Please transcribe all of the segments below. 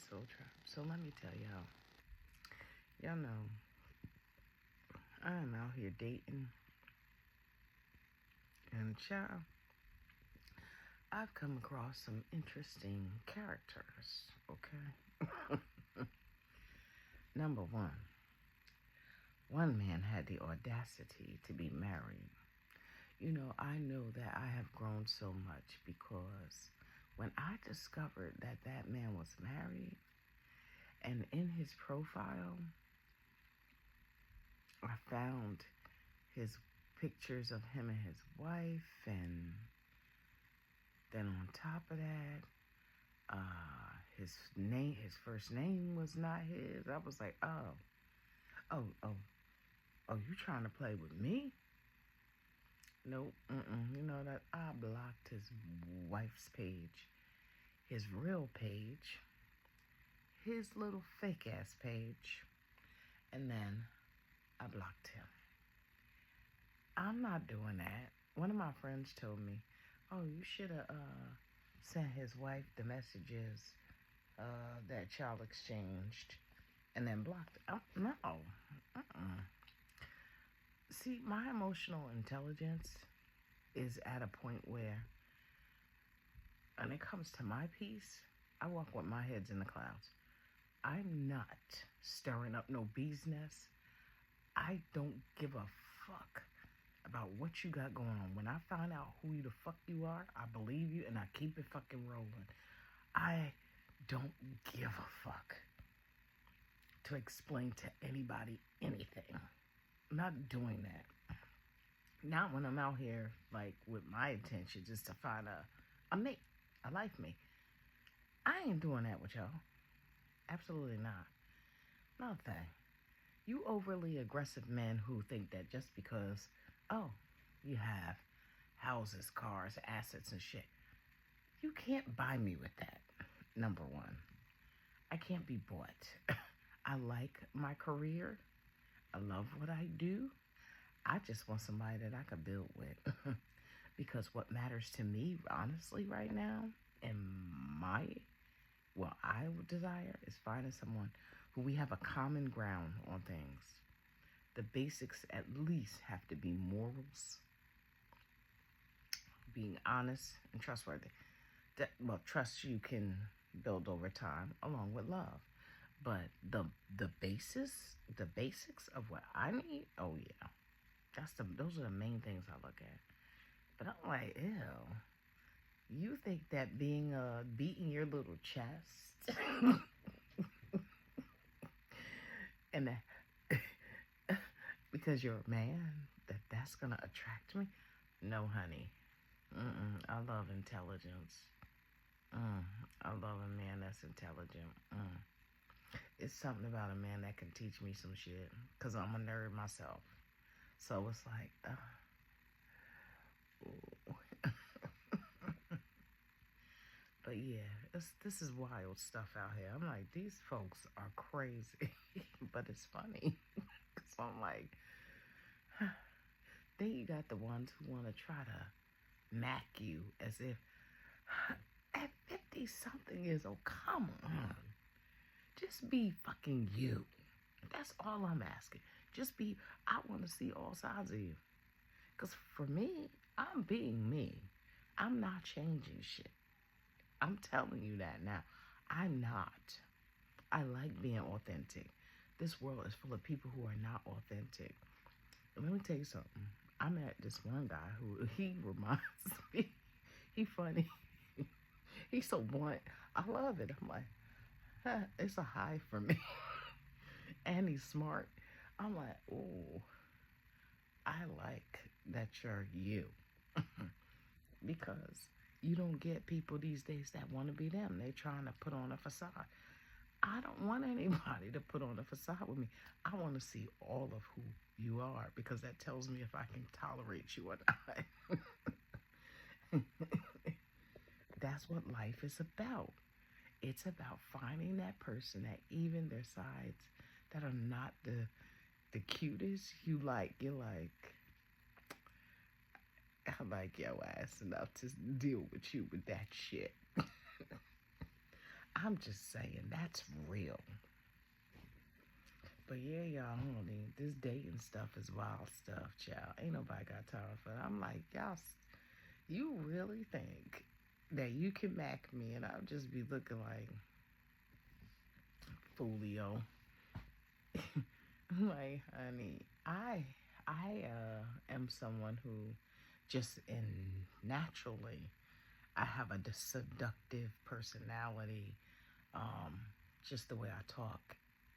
Soul Trap. So let me tell y'all know, I am out here dating, and child, I've come across some interesting characters, okay? Number one man had the audacity to be married. You know, I know that I have grown so much because when I discovered that that man was married, and in his profile, I found his pictures of him and his wife, and then on top of that, his first name was not his. I was like, oh, you trying to play with me? Nope, you know that I blocked his wife's page, his real page, his little fake ass page, and then I blocked him. I'm not doing that. One of my friends told me, oh, you should have sent his wife the messages that y'all exchanged and then blocked. No. See, my emotional intelligence is at a point where when it comes to my peace, I walk with my head's in the clouds. I'm not stirring up no bee's nest. I don't give a fuck about what you got going on. When I find out who the fuck you are, I believe you and I keep it fucking rolling. I don't give a fuck to explain to anybody anything. I'm not doing that. Not when I'm out here, like, with my intention just to find a mate, a life mate. I ain't doing that with y'all. Absolutely not. Another thing. You overly aggressive men who think that just because, oh, you have houses, cars, assets, and shit, you can't buy me with that. Number one, I can't be bought. I like my career. I love what I do. I just want somebody that I could build with. Because what matters to me, honestly, right now, and I would desire is finding someone who we have a common ground on things. The basics at least have to be morals, being honest, and trustworthy. Trust you can build over time along with love. But the basics of what I need, oh yeah. Those are the main things I look at. But I'm like, ew. You think that beating your little chest and that because you're a man, that's gonna attract me? No, honey. I love intelligence. I love a man that's intelligent. It's something about a man that can teach me some shit, because I'm a nerd myself. So it's like, but yeah, this is wild stuff out here. I'm like, these folks are crazy, but it's funny. So I'm like, then you got the ones who want to try to mac you as if at 50 something years old, come on. Just be fucking you. That's all I'm asking. I want to see all sides of you. Because for me, I'm being me. I'm not changing shit. I'm telling you that now. I'm not. I like being authentic. This world is full of people who are not authentic. And let me tell you something. I met this one guy who, he reminds me, he funny. He's so blunt. I love it. I'm like, it's a high for me. And he's smart. I'm like, ooh, I like that you're you. Because you don't get people these days that want to be them. They're trying to put on a facade. I don't want anybody to put on a facade with me. I want to see all of who you are, because that tells me if I can tolerate you or not. That's what life is about. It's about finding that person that even their sides that are not the cutest, you're like, I like your ass enough to deal with you with that shit. I'm just saying, that's real. But yeah, y'all, honey, this dating stuff is wild stuff, child. Ain't nobody got time for it. I'm like, y'all, you really think that you can mac me and I'll just be looking like Foolio? Like, honey, I am someone who just in naturally I have a seductive personality. Um, just the way I talk,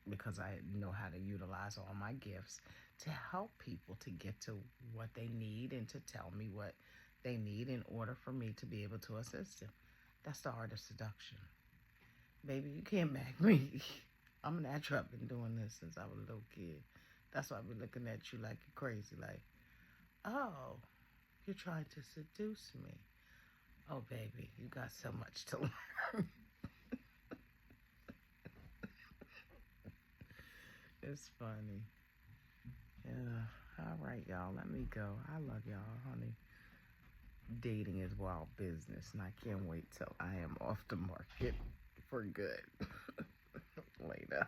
because I know how to utilize all my gifts to help people to get to what they need and to tell me what they need in order for me to be able to assist them. That's the art of seduction. Baby, you can't back me. I'm a natural. I've been doing this since I was a little kid. That's why I've been looking at you like you're crazy. Like, oh, you're trying to seduce me. Oh, baby, you got so much to learn. It's funny. Yeah. All right, y'all. Let me go. I love y'all, honey. Dating is wild business, and I can't wait till I am off the market for good. Later.